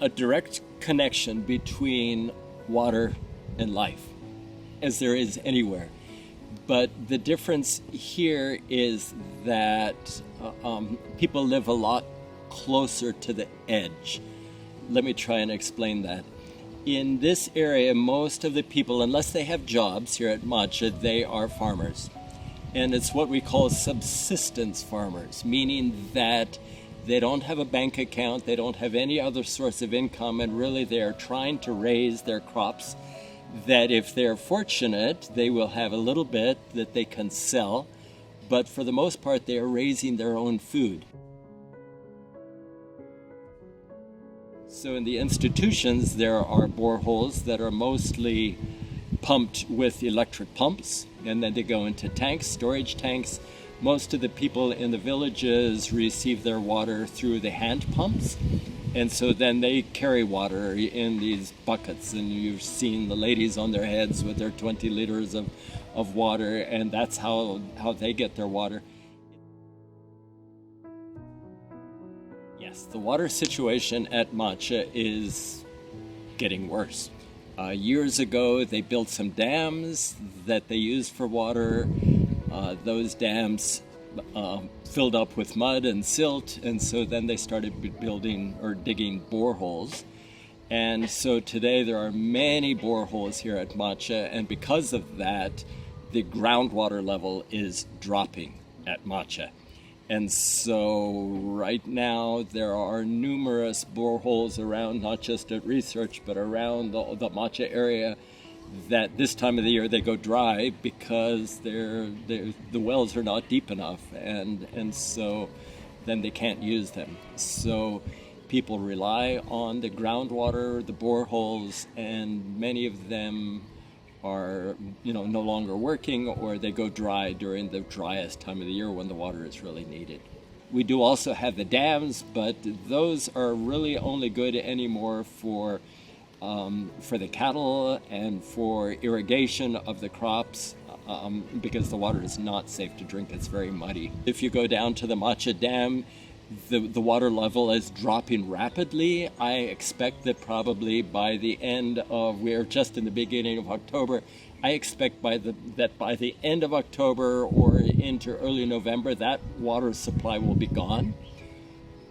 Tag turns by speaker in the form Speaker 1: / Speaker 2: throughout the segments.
Speaker 1: a direct connection between water and life, as there is anywhere. But the difference here is that people live a lot closer to the edge. Let me try and explain that. In this area, most of the people, unless they have jobs here at Matcha, they are farmers. And it's what we call subsistence farmers, meaning that they don't have a bank account, they don't have any other source of income, and really they're trying to raise their crops that if they're fortunate, they will have a little bit that they can sell, but for the most part, they are raising their own food. So in the institutions, there are boreholes that are mostly pumped with electric pumps, and then they go into tanks, storage tanks. Most of the people in the villages receive their water through the hand pumps, and so then they carry water in these buckets, and you've seen the ladies on their heads with their 20 liters of water, and that's how they get their water. Yes, the water situation at Matcha is getting worse. Years ago, they built some dams that they used for water. Those dams filled up with mud and silt, and so then they started building or digging boreholes. And so today there are many boreholes here at Matcha, and because of that, the groundwater level is dropping at Matcha. And so right now there are numerous boreholes around, not just at Research, but around the Matcha area, that this time of the year they go dry because the wells are not deep enough, and so then they can't use them. So people rely on the groundwater, the boreholes, and many of them are no longer working, or they go dry during the driest time of the year when the water is really needed. We do also have the dams, but those are really only good anymore for the cattle and for irrigation of the crops, because the water is not safe to drink. It's very muddy. If you go down to the Matcha Dam, the water level is dropping rapidly. I expect that probably by the end of, we're just in the beginning of October, I expect that by the end of October or into early November, that water supply will be gone.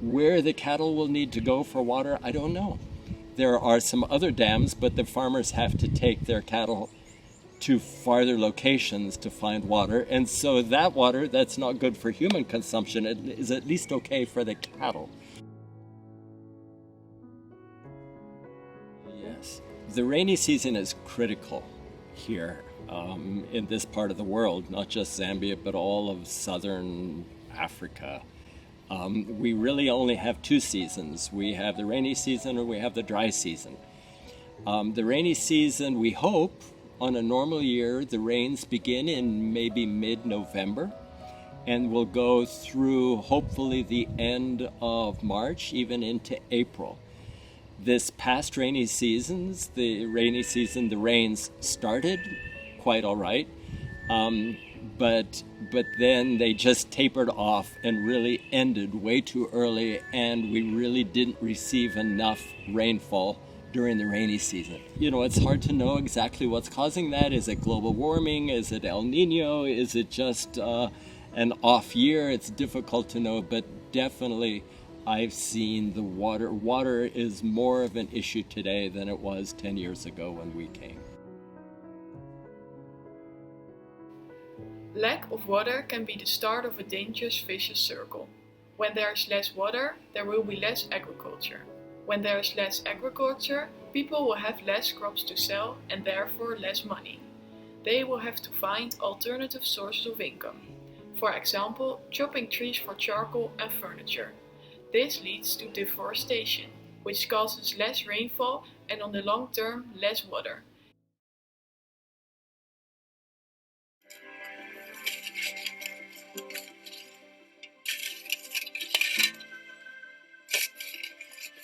Speaker 1: Where the cattle will need to go for water, I don't know. There are some other dams, but the farmers have to take their cattle to farther locations to find water, and so that water that's not good for human consumption, it is at least okay for the cattle. Yes, the rainy season is critical here in this part of the world, not just Zambia, but all of southern Africa. We really only have two seasons. We have the rainy season or we have the dry season. The rainy season, we hope, on a normal year, the rains begin in maybe mid-November and will go through hopefully the end of March, even into April. This past rainy seasons, the rains started quite all right, but then they just tapered off and really ended way too early, and we really didn't receive enough rainfall during the rainy season. It's hard to know exactly what's causing that. Is it global warming? Is it El Nino? Is it just an off year? It's difficult to know, but definitely I've seen the water. Water is more of an issue today than it was 10 years ago when we came.
Speaker 2: Lack of water can be the start of a dangerous vicious circle. When there is less water, there will be less agriculture. When there is less agriculture, people will have less crops to sell and therefore less money. They will have to find alternative sources of income. For example, chopping trees for charcoal and furniture. This leads to deforestation, which causes less rainfall and on the long term less water.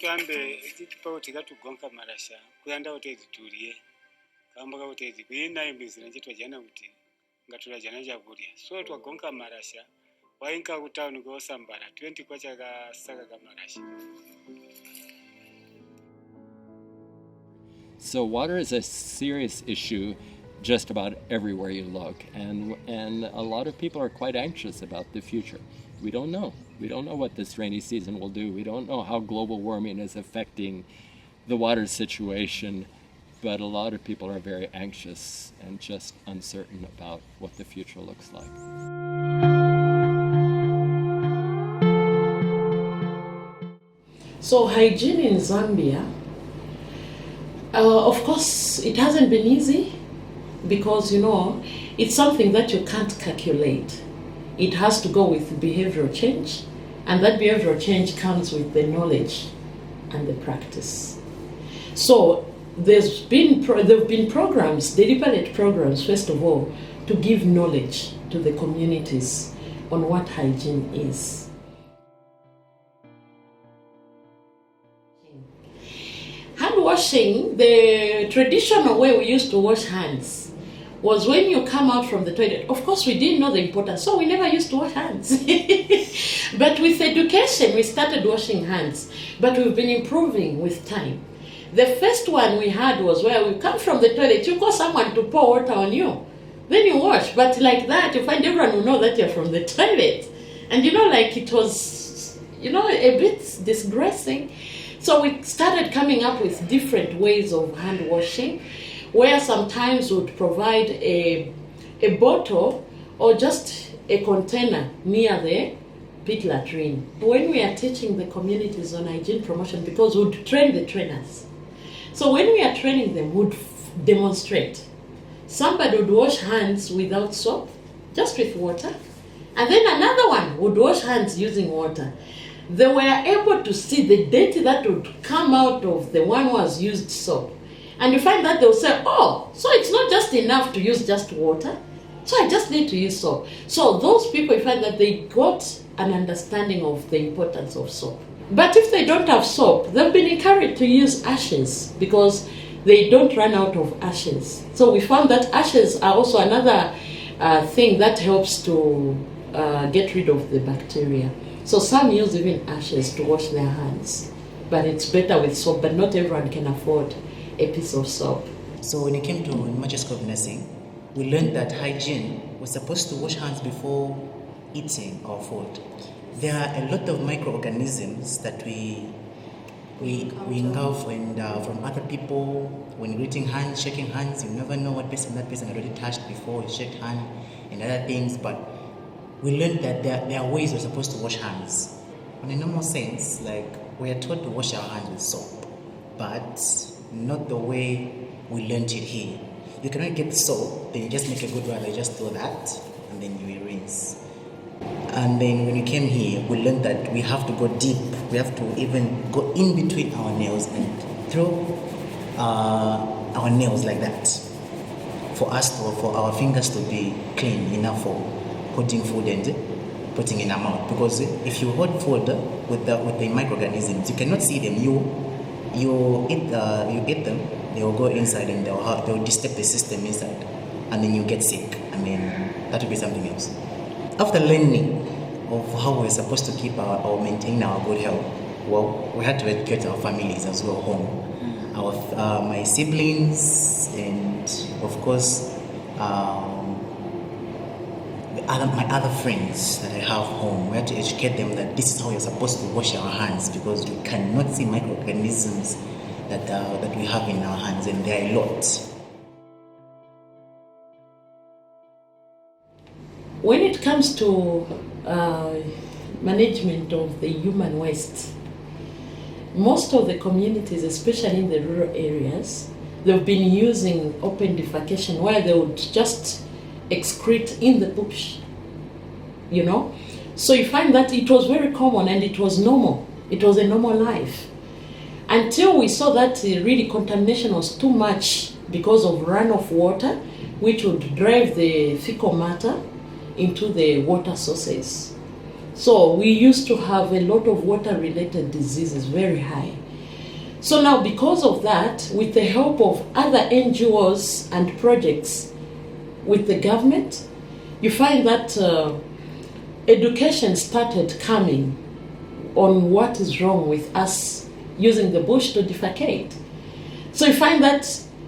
Speaker 3: Tuambe pauti katugonka marasha kuyanda utezi tulie kamba utezi kuina imbizira njitwa jana kuti ngatula jana jaburia so twagonka marasha wainka utauni go sambara 20 kwacha ka saka ka marasha
Speaker 1: So water is a serious issue just about everywhere you look, and a lot of people are quite anxious about the future. We don't know. We don't know what this rainy season will do. We don't know how global warming is affecting the water situation, but a lot of people are very anxious and just uncertain about what the future looks like.
Speaker 4: So hygiene in Zambia, of course, it hasn't been easy because, it's something that you can't calculate. It has to go with behavioral change, and that behavioral change comes with the knowledge and the practice. So there have been programs, deliberate programs, first of all, to give knowledge to the communities on what hygiene is. Hand washing, the traditional way we used to wash hands was when you come out from the toilet. Of course, we didn't know the importance, so we never used to wash hands. But with education, we started washing hands, but we've been improving with time. The first one we had was where we come from the toilet, you call someone to pour water on you, then you wash. But like that, you find everyone will know that you're from the toilet. And it was, a bit disgracing. So we started coming up with different ways of hand washing, where sometimes we would provide a bottle or just a container near the pit latrine. When we are teaching the communities on hygiene promotion, because we would train the trainers. So when we are training them, we would demonstrate. Somebody would wash hands without soap, just with water. And then another one would wash hands using water. They were able to see the dirt that would come out of the one who has used soap. And you find that they'll say, oh, so it's not just enough to use just water, so I just need to use soap. So those people, you find that they got an understanding of the importance of soap. But if they don't have soap, they've been encouraged to use ashes because they don't run out of ashes. So we found that ashes are also another thing that helps to get rid of the bacteria. So some use even ashes to wash their hands, but it's better with soap, but not everyone can afford a piece of soap.
Speaker 5: So when it came to Major School of Nursing, we learned that hygiene was supposed to wash hands before eating our food. There are a lot of microorganisms that we engulf from other people. When you're eating hands, shaking hands, you never know what that person already touched before you shake hand and other things, but we learned that there are ways we're supposed to wash hands. In a normal sense, we are taught to wash our hands with soap, but not the way we learned it here. You cannot get soap, then you just make a good one, you just do that, and then you rinse. And then when we came here, we learned that we have to go deep. We have to even go in between our nails and throw our nails like that for our fingers to be clean enough for putting food and putting in our mouth. Because if you hold food with the microorganisms, you cannot see them. You eat them, they will go inside and they will disturb the system inside, and then you get sick, and then that will be something else. After learning of how we're supposed to keep or maintain our good health, well, we had to educate our families as well home. My siblings and of course my other friends that I have home, we had to educate them that this is how you're supposed to wash our hands, because we cannot see microorganisms that we have in our hands, and there are a lot.
Speaker 4: When it comes to management of the human waste, most of the communities, especially in the rural areas, they've been using open defecation where they would just excrete in the bush, So you find that it was very common and it was normal. It was a normal life. Until we saw that really contamination was too much because of runoff water, which would drive the fecal matter into the water sources. So we used to have a lot of water-related diseases, very high. So now because of that, with the help of other NGOs and projects with the government, you find that education started coming on what is wrong with us using the bush to defecate. So you find that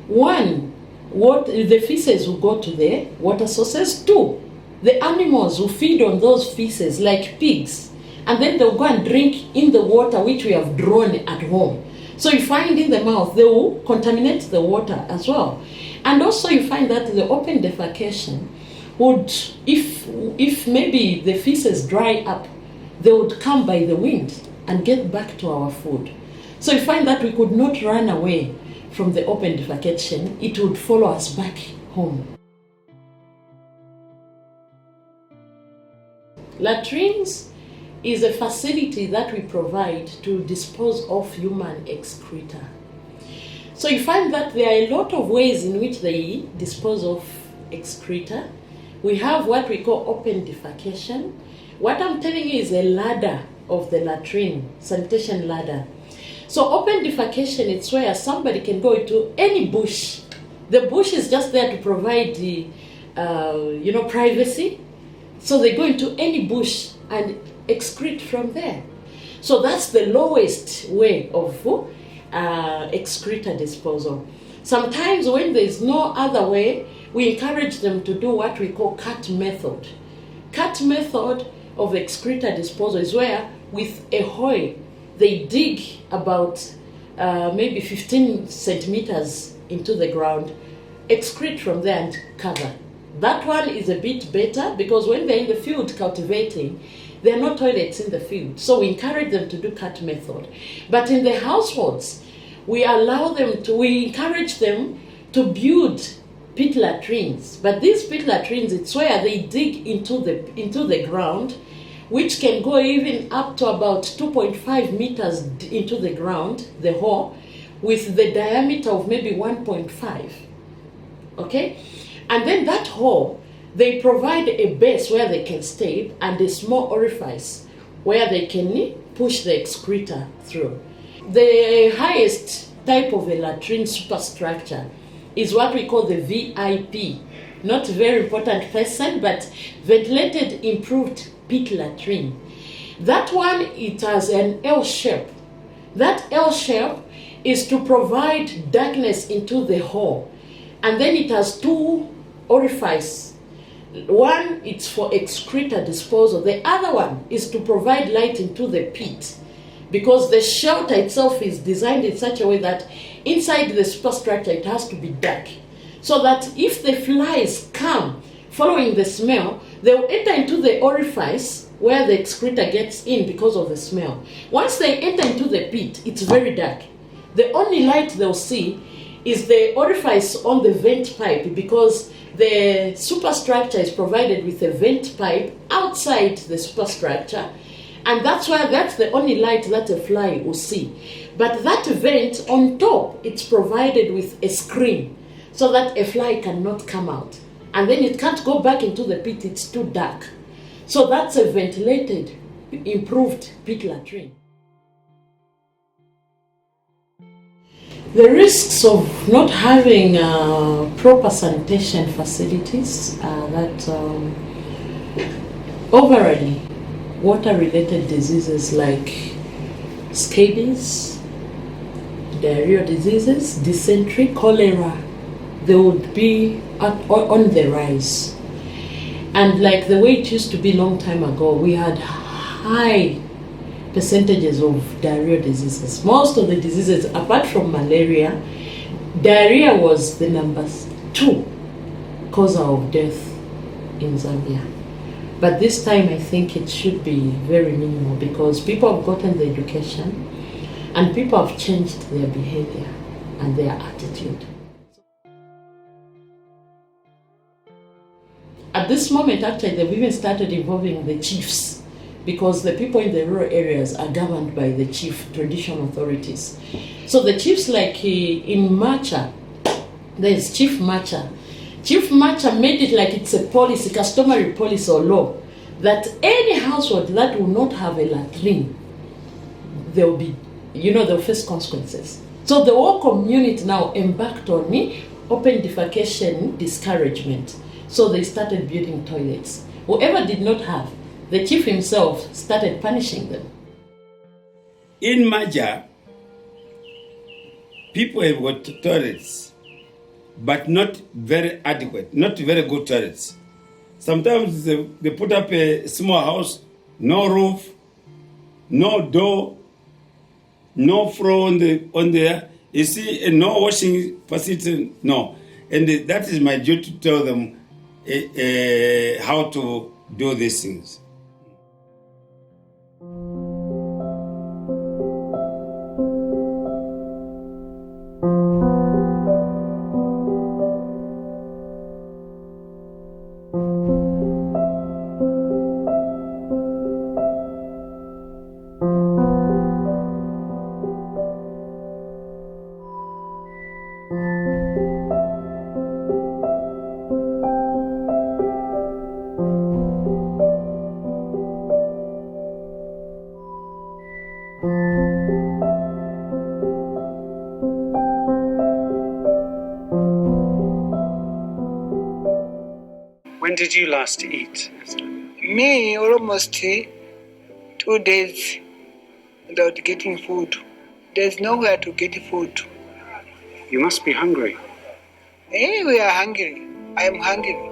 Speaker 4: one, what the feces will go to the water sources. Two, the animals will feed on those feces like pigs, and then they'll go and drink in the water which we have drawn at home. So you find in the mouth, they will contaminate the water as well. And also you find that the open defecation would, if maybe the feces dry up, they would come by the wind and get back to our food. So you find that we could not run away from the open defecation. It would follow us back home. Latrines is a facility that we provide to dispose of human excreta. So you find that there are a lot of ways in which they dispose of excreta. We have what we call open defecation. What I'm telling you is a ladder of the latrine, sanitation ladder. So open defecation, it's where somebody can go into any bush. The bush is just there to provide the, privacy. So they go into any bush and excrete from there. So that's the lowest way of excreta disposal. Sometimes when there's no other way, we encourage them to do what we call cut method. Cut method of excreta disposal is where with a hoe they dig about maybe 15 centimeters into the ground, excrete from there and cover. That one is a bit better because when they're in the field cultivating, there are no toilets in the field. So we encourage them to do cut method. But in the households, we encourage them to build pit latrines. But these pit latrines, it's where they dig into the ground, which can go even up to about 2.5 meters into the ground, the hole, with the diameter of maybe 1.5. Okay? And then that hole, they provide a base where they can stay and a small orifice where they can push the excreta through. The highest type of a latrine superstructure is what we call the VIP. Not a very important person, but ventilated improved pit latrine. That one, it has an L shape. That L shape is to provide darkness into the hole. And then it has two orifices. One, it's for excreta disposal. The other one is to provide light into the pit, because the shelter itself is designed in such a way that inside the superstructure it has to be dark, so that if the flies come following the smell, they will enter into the orifice where the excreta gets in because of the smell. Once they enter into the pit, it's very dark. The only light they'll see is the orifice on the vent pipe, because the superstructure is provided with a vent pipe outside the superstructure, and that's the only light that a fly will see. But that vent on top, it's provided with a screen so that a fly cannot come out, and then it can't go back into the pit, it's too dark. So that's a ventilated, improved pit latrine. The risks of not having proper sanitation facilities are that overall water-related diseases like scabies, diarrheal diseases, dysentery, cholera, they would be on the rise. And like the way it used to be long time ago, we had high percentages of diarrheal diseases. Most of the diseases, apart from malaria, diarrhea was the number 2 cause of death in Zambia. But this time I think it should be very minimal, because people have gotten the education and people have changed their behavior and their attitude. At this moment, actually, they've even started involving the chiefs, because the people in the rural areas are governed by the chief traditional authorities. So the chiefs, like in Macha, there's Chief Macha. Chief Macha made it like it's a policy, customary policy or law, that any household that will not have a latrine, they'll face consequences. So the whole community now embarked on open defecation discouragement. So they started building toilets. Whoever did not have, the chief himself started punishing them.
Speaker 6: In Maja, people have got toilets, but not very adequate, not very good toilets. Sometimes they put up a small house, no roof, no door, no floor on there. You see, no washing facility, no. And that is my duty to tell them how to do these things.
Speaker 3: When did you last eat?
Speaker 7: Me, almost 2 days without getting food. There's nowhere to get food.
Speaker 3: You must be hungry.
Speaker 7: We are hungry. I am hungry.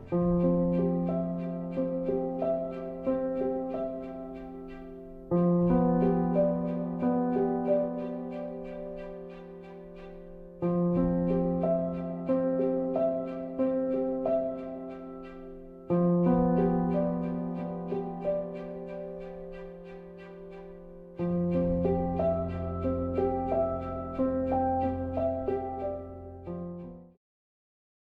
Speaker 6: Thank you.